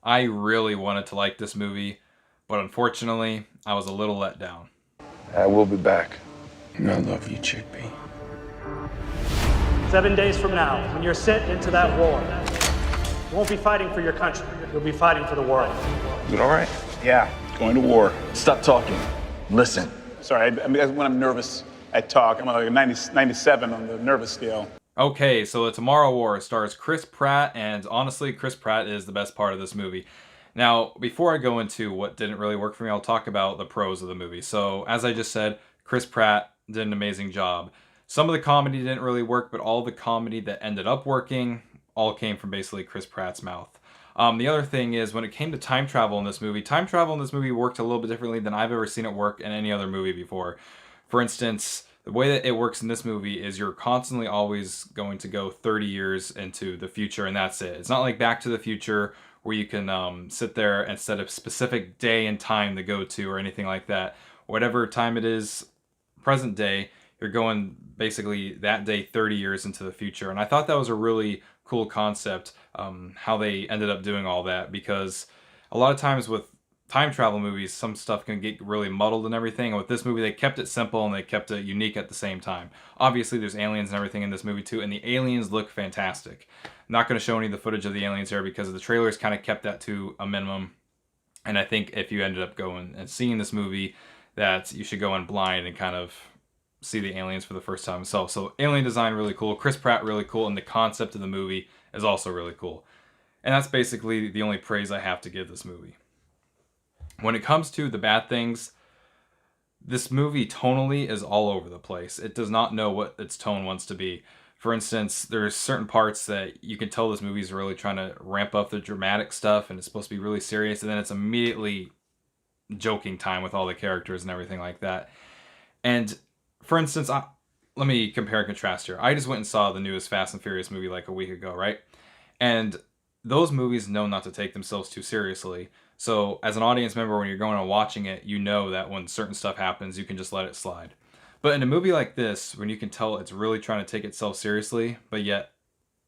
I really wanted to like this movie, but unfortunately, I was a little let down. I will be back. And I love you, Chickpea. 7 days from now, when you're sent into that war, you won't be fighting for your country. You'll be fighting for the world. Is it all right? Yeah, going to war. Stop talking. Listen. Sorry, I mean, when I'm nervous, I talk. I'm like a 97 on the nervous scale. Okay, so The Tomorrow War stars Chris Pratt, and honestly, Chris Pratt is the best part of this movie. Now, before I go into what didn't really work for me, I'll talk about the pros of the movie. So, as I just said, Chris Pratt did an amazing job. Some of the comedy didn't really work, but all the comedy that ended up working all came from basically Chris Pratt's mouth. The other thing is, when it came to time travel in this movie worked a little bit differently than I've ever seen it work in any other movie before. For instance, the way that it works in this movie is you're constantly always going to go 30 years into the future, and that's it. It's not like Back to the Future where you can sit there and set a specific day and time to go to or anything like that. Whatever time it is, present day, you're going basically that day 30 years into the future. And I thought that was a really cool concept, how they ended up doing all that, because a lot of times with time travel movies, some stuff can get really muddled and everything. And with this movie, they kept it simple and they kept it unique at the same time. Obviously, there's aliens and everything in this movie too, and the aliens look fantastic. I'm not going to show any of the footage of the aliens here because the trailers kind of kept that to a minimum. And I think if you ended up going and seeing this movie, that you should go in blind and kind of see the aliens for the first time itself. So alien design really cool, Chris Pratt really cool, and the concept of the movie is also really cool. And that's basically the only praise I have to give this movie. When it comes to the bad things, this movie tonally is all over the place. It does not know what its tone wants to be. For instance, there's certain parts that you can tell this movie is really trying to ramp up the dramatic stuff and it's supposed to be really serious, and then it's immediately joking time with all the characters and everything like that. And for instance, let me compare and contrast here. I just went and saw the newest Fast and Furious movie like a week ago, right? And those movies know not to take themselves too seriously. So as an audience member, when you're going and watching it, you know that when certain stuff happens, you can just let it slide. But in a movie like this, when you can tell it's really trying to take itself seriously, but yet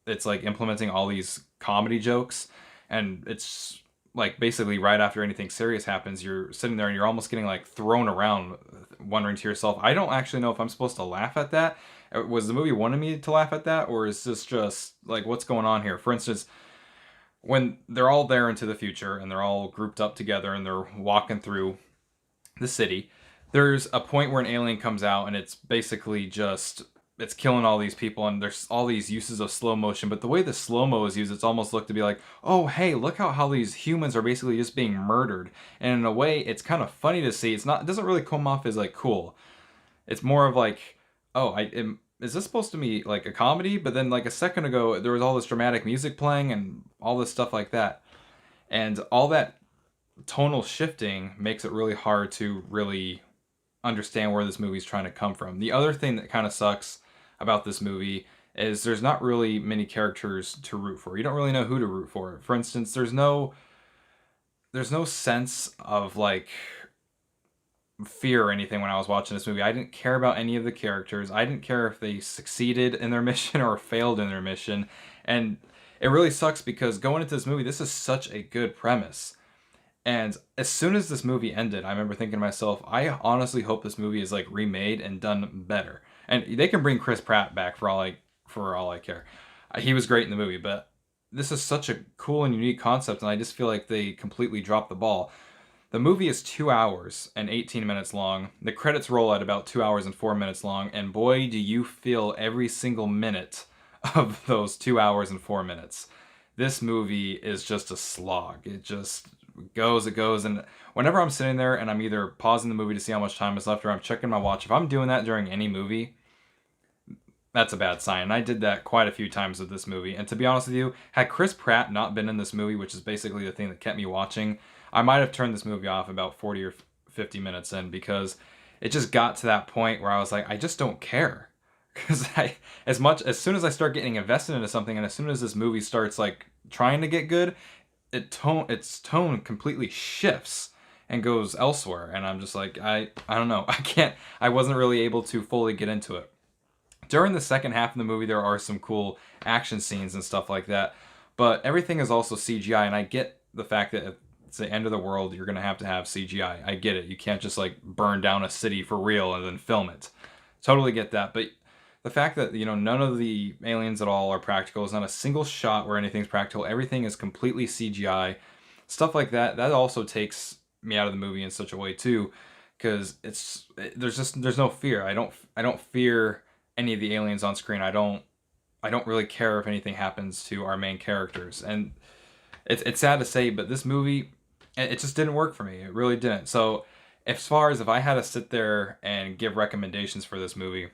it's like implementing all these comedy jokes, and it's like basically right after anything serious happens, you're sitting there and you're almost getting like thrown around, wondering to yourself, I don't actually know if I'm supposed to laugh at that. Was the movie wanting me to laugh at that, or is this just like what's going on here? For instance, when they're all there into the future and they're all grouped up together and they're walking through the city, there's a point where an alien comes out and it's basically just it's killing all these people, and there's all these uses of slow motion, but the way the slow-mo is used, it's almost looked to be like, oh hey, look how these humans are basically just being murdered. And in a way, it's kind of funny to see. It doesn't really come off as like cool. It's more of like, oh, is this supposed to be like a comedy? But then like a second ago, there was all this dramatic music playing and all this stuff like that. And all that tonal shifting makes it really hard to really understand where this movie's trying to come from. The other thing that kind of sucks about this movie is there's not really many characters to root for. You don't really know who to root for. For instance, there's no sense of like fear or anything when I was watching this movie. I didn't care about any of the characters. I didn't care if they succeeded in their mission or failed in their mission. And it really sucks because going into this movie, this is such a good premise. And as soon as this movie ended, I remember thinking to myself, I honestly hope this movie is like remade and done better. And they can bring Chris Pratt back for all I care. He was great in the movie, but this is such a cool and unique concept, and I just feel like they completely dropped the ball. The movie is 2 hours and 18 minutes long. The credits roll at about 2 hours and 4 minutes long, and boy, do you feel every single minute of those 2 hours and 4 minutes. This movie is just a slog. It just goes, and whenever I'm sitting there and I'm either pausing the movie to see how much time is left or I'm checking my watch, if I'm doing that during any movie, that's a bad sign. And I did that quite a few times with this movie. And to be honest with you, had Chris Pratt not been in this movie, which is basically the thing that kept me watching, I might have turned this movie off about 40 or 50 minutes in, because it just got to that point where I was like, I just don't care. Because as soon as I start getting invested into something, and as soon as this movie starts like trying to get good, its tone completely shifts and goes elsewhere, and I'm just like, I don't know, I wasn't really able to fully get into it. During the second half of the movie, there are some cool action scenes and stuff like that, but everything is also CGI, and I get the fact that if it's the end of the world, you're going to have CGI. I get it. You can't just like burn down a city for real and then film it. Totally get that. But the fact that, you know, none of the aliens at all are practical. There's not a single shot where anything's practical. Everything is completely CGI. Stuff like that, that also takes me out of the movie in such a way too, because there's no fear. I don't fear any of the aliens on screen. I don't really care if anything happens to our main characters. And it's sad to say, but this movie, it just didn't work for me. It really didn't. So as far as if I had to sit there and give recommendations for this movie,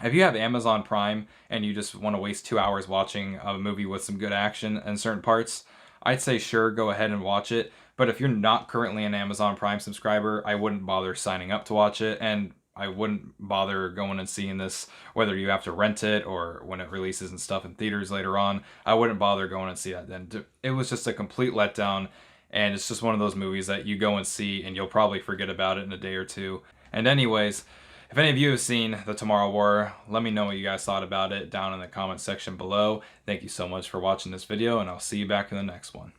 if you have Amazon Prime and you just want to waste 2 hours watching a movie with some good action in certain parts, I'd say sure, go ahead and watch it. But if you're not currently an Amazon Prime subscriber, I wouldn't bother signing up to watch it, and I wouldn't bother going and seeing this, whether you have to rent it or when it releases and stuff in theaters later on. I wouldn't bother going and see that then. It was just a complete letdown, and it's just one of those movies that you go and see and you'll probably forget about it in a day or two. And anyways, if any of you have seen The Tomorrow War, let me know what you guys thought about it down in the comment section below. Thank you so much for watching this video, and I'll see you back in the next one.